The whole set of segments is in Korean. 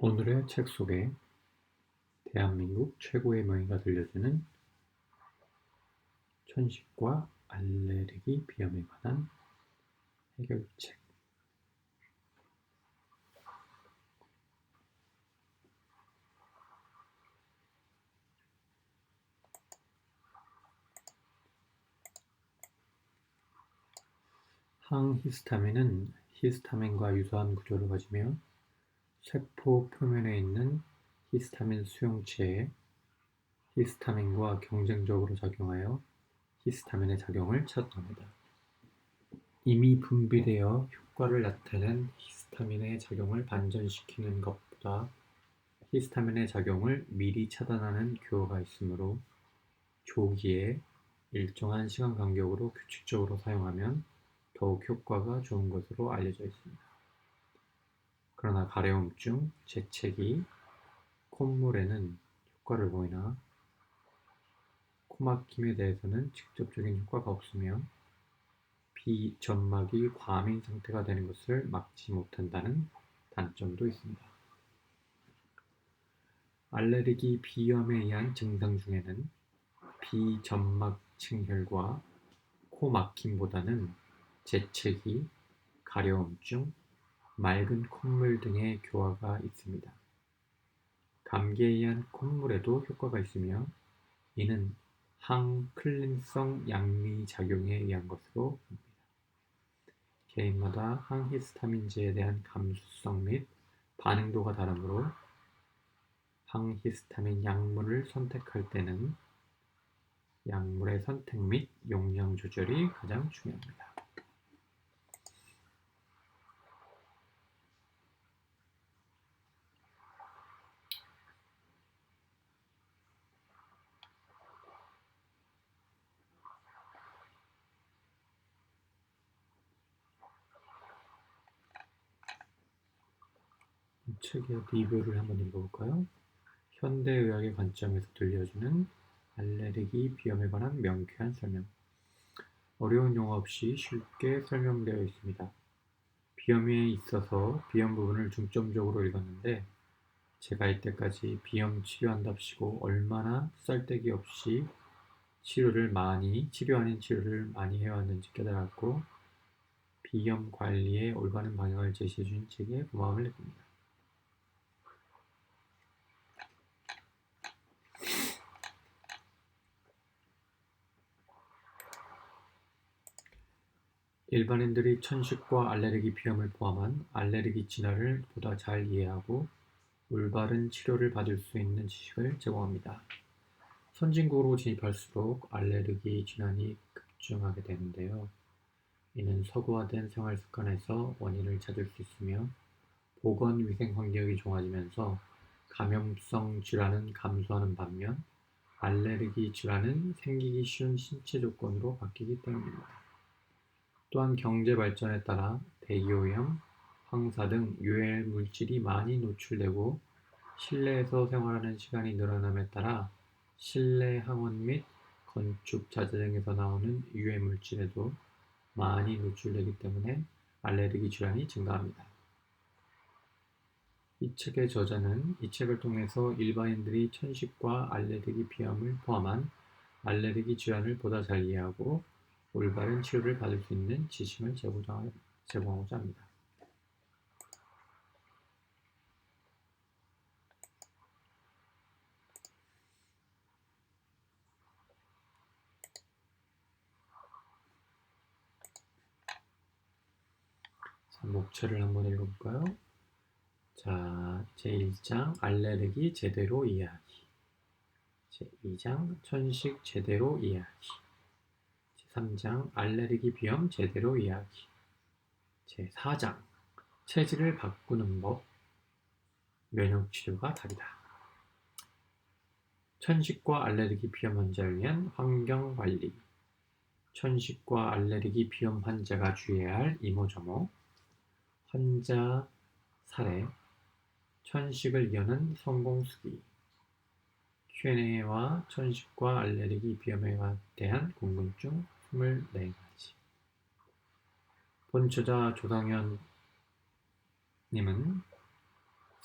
오늘의 책 속에 대한민국 최고의 명의가 들려주는 천식과 알레르기 비염에 관한 해결책. 항히스타민은 히스타민과 유사한 구조를 가지며 세포 표면에 있는 히스타민 수용체에 히스타민과 경쟁적으로 작용하여 히스타민의 작용을 차단합니다. 이미 분비되어 효과를 나타낸 히스타민의 작용을 반전시키는 것보다 히스타민의 작용을 미리 차단하는 교호가 있으므로 조기에 일정한 시간 간격으로 규칙적으로 사용하면 더욱 효과가 좋은 것으로 알려져 있습니다. 그러나 가려움증, 재채기, 콧물에는 효과를 보이나 코막힘에 대해서는 직접적인 효과가 없으며 비점막이 과민 상태가 되는 것을 막지 못한다는 단점도 있습니다. 알레르기 비염에 의한 증상 중에는 비점막층혈과 코막힘보다는 재채기, 가려움증, 맑은 콧물 등의 교화가 있습니다. 감기에 의한 콧물에도 효과가 있으며 이는 항클린성 양리 작용에 의한 것으로 봅니다. 개인마다 항히스타민제에 대한 감수성 및 반응도가 다르므로 항히스타민 약물을 선택할 때는 약물의 선택 및 용량 조절이 가장 중요합니다. 책의 리뷰를 한번 읽어볼까요? 현대의학의 관점에서 들려주는 알레르기 비염에 관한 명쾌한 설명. 어려운 용어 없이 쉽게 설명되어 있습니다. 비염에 있어서 비염 부분을 중점적으로 읽었는데 제가 이때까지 비염 치료한답시고 얼마나 쓸데기 없이 치료 아닌 치료를 많이 해왔는지 깨달았고 비염 관리의 올바른 방향을 제시해준 책에 고마움을 느낍니다. 일반인들이 천식과 알레르기 비염을 포함한 알레르기 진화를 보다 잘 이해하고 올바른 치료를 받을 수 있는 지식을 제공합니다. 선진국으로 진입할수록 알레르기 질환이 급증하게 되는데요. 이는 서구화된 생활 습관에서 원인을 찾을 수 있으며 보건위생 환경이 좋아지면서 감염성 질환은 감소하는 반면 알레르기 질환은 생기기 쉬운 신체 조건으로 바뀌기 때문입니다. 또한 경제 발전에 따라 대기오염, 황사 등 유해 물질이 많이 노출되고 실내에서 생활하는 시간이 늘어남에 따라 실내 항원 및 건축 자재 등에서 나오는 유해 물질에도 많이 노출되기 때문에 알레르기 질환이 증가합니다. 이 책의 저자는 이 책을 통해서 일반인들이 천식과 알레르기 비염을 포함한 알레르기 질환을 보다 잘 이해하고 올바른 치료를 받을 수 있는 지식을 제공하고자 합니다. 자, 목차를 한번 읽어볼까요? 자, 제1장 알레르기 제대로 이해하기, 제2장 천식 제대로 이해하기, 제3장 알레르기 비염 제대로 이해하기, 제4장 체질을 바꾸는 법, 면역치료가 답이다. 천식과 알레르기 비염 환자를 위한 환경관리, 천식과 알레르기 비염 환자가 주의해야 할 이모저모, 환자 사례, 천식을 여는 성공수기, Q&A와 천식과 알레르기 비염에 대한 궁금증 24가지. 본저자 조상현 님은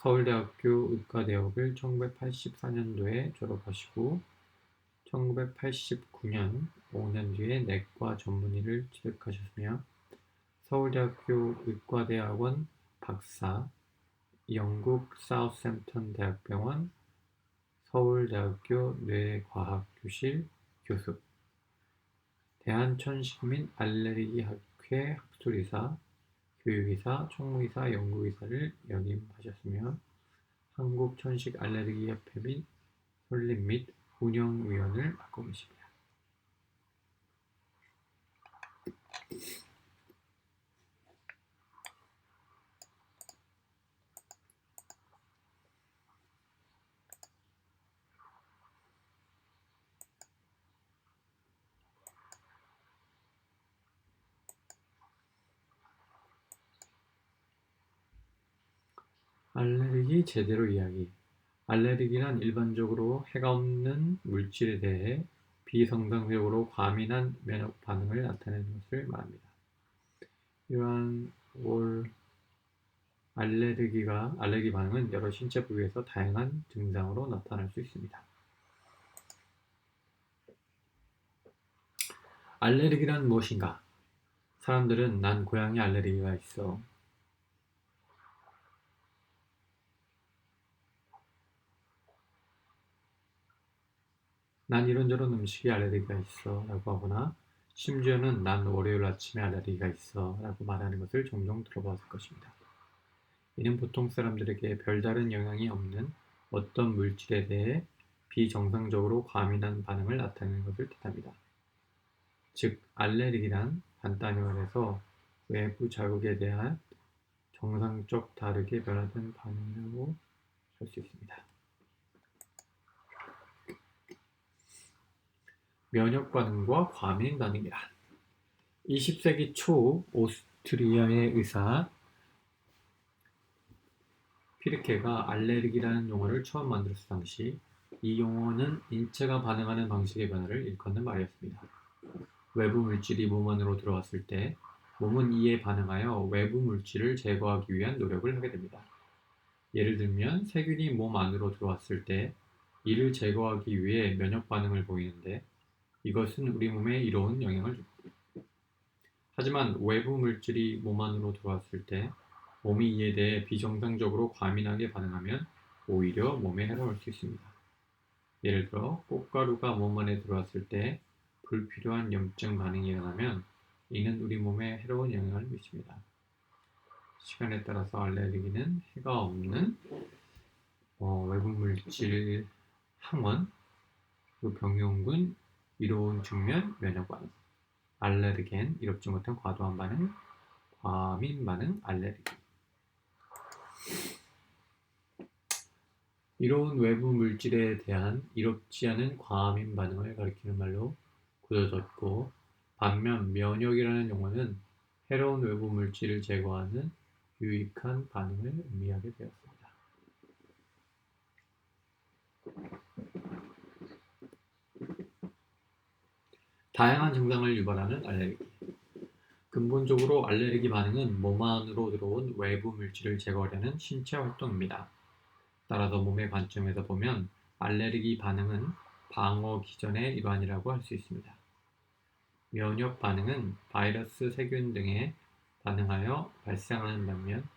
서울대학교 의과대학을 1984년도에 졸업하시고 1989년 5년 뒤에 내과 전문의를 취득하셨으며 서울대학교 의과대학원 박사, 영국 사우샘턴 대학병원 서울대학교 뇌과학교실 교수, 대한천식 및 알레르기학회 학술이사, 교육이사, 총무이사, 연구이사를 역임하셨으며 한국천식알레르기협회 및 설립 및 운영위원을 맡고 계십니다. 알레르기 제대로 이야기. 알레르기란 일반적으로 해가 없는 물질에 대해 비정상적으로 과민한 면역 반응을 나타내는 것을 말합니다. 이러한 알레르기 반응은 여러 신체 부위에서 다양한 증상으로 나타날 수 있습니다. 알레르기란 무엇인가? 사람들은 난 고양이 알레르기가 있어. 난 이런저런 음식에 알레르기가 있어 라고 하거나 심지어는 난 월요일 아침에 알레르기가 있어 라고 말하는 것을 종종 들어봤을 것입니다. 이는 보통 사람들에게 별다른 영향이 없는 어떤 물질에 대해 비정상적으로 과민한 반응을 나타내는 것을 뜻합니다. 즉, 알레르기란 간단히 말해서 외부 자극에 대한 정상적 다르게 변화된 반응이라고 할 수 있습니다. 면역 반응과 과민 반응이란 20세기 초 오스트리아의 의사 피르케가 알레르기라는 용어를 처음 만들었을 당시 이 용어는 인체가 반응하는 방식의 변화를 일컫는 말이었습니다. 외부 물질이 몸 안으로 들어왔을 때 몸은 이에 반응하여 외부 물질을 제거하기 위한 노력을 하게 됩니다. 예를 들면 세균이 몸 안으로 들어왔을 때 이를 제거하기 위해 면역 반응을 보이는데 이것은 우리 몸에 이로운 영향을 줍니다. 하지만 외부 물질이 몸 안으로 들어왔을 때 몸이 이에 대해 비정상적으로 과민하게 반응하면 오히려 몸에 해로울 수 있습니다. 예를 들어 꽃가루가 몸 안에 들어왔을 때 불필요한 염증 반응이 일어나면 이는 우리 몸에 해로운 영향을 미칩니다. 시간에 따라서 알레르기는 해가 없는 외부 물질 항원, 병용균, 이로운 측면 면역 반응, 알레르겐, 이롭지 못한 과도한 반응, 과민 반응, 알레르기. 이로운 외부 물질에 대한 이롭지 않은 과민 반응을 가리키는 말로 굳어졌고, 반면 면역이라는 용어는 해로운 외부 물질을 제거하는 유익한 반응을 의미하게 되었습니다. 다양한 증상을 유발하는 알레르기. 근본적으로 알레르기 반응은 몸 안으로 들어온 외부 물질을 제거하려는 신체 활동입니다. 따라서 몸의 관점에서 보면 알레르기 반응은 방어 기전의 일환이라고 할 수 있습니다. 면역 반응은 바이러스, 세균 등에 반응하여 발생하는 반면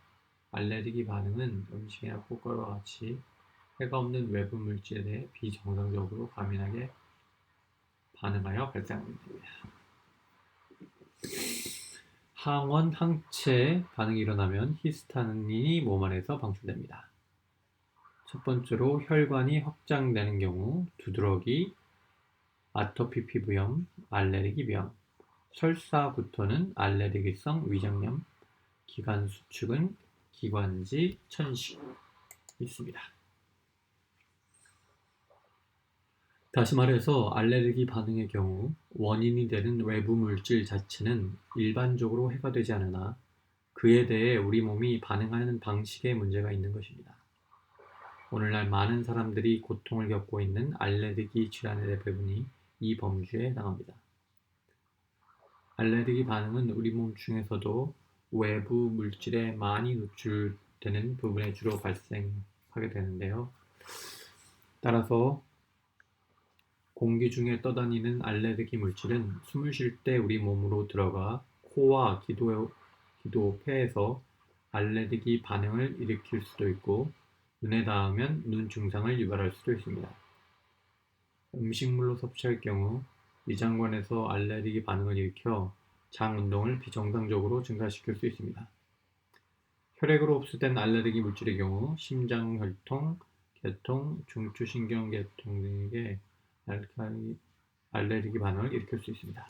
알레르기 반응은 음식이나 꽃가루와 같이 해가 없는 외부 물질에 대해 비정상적으로 과민하게 반응하여 발생하게 됩니다. 항원, 항체 반응이 일어나면 히스타민이 몸 안에서 방출됩니다. 첫 번째로 혈관이 확장되는 경우 두드러기, 아토피 피부염, 알레르기 병, 설사부터는 알레르기성 위장염, 기관 수축은 기관지 천식이 있습니다. 다시 말해서 알레르기 반응의 경우 원인이 되는 외부 물질 자체는 일반적으로 해가 되지 않으나 그에 대해 우리 몸이 반응하는 방식에 문제가 있는 것입니다. 오늘날 많은 사람들이 고통을 겪고 있는 알레르기 질환의 대부분이 이 범주에 해당합니다. 알레르기 반응은 우리 몸 중에서도 외부 물질에 많이 노출되는 되는 부분에 주로 발생하게 되는데요. 따라서 공기 중에 떠다니는 알레르기 물질은 숨을 쉴 때 우리 몸으로 들어가 코와 기도, 폐에서 알레르기 반응을 일으킬 수도 있고 눈에 닿으면 눈 증상을 유발할 수도 있습니다. 음식물로 섭취할 경우 위장관에서 알레르기 반응을 일으켜 장 운동을 비정상적으로 증가시킬 수 있습니다. 혈액으로 흡수된 알레르기 물질의 경우 심장혈통, 계통, 중추신경계통 등에게 알레르기 반응을 일으킬 수 있습니다.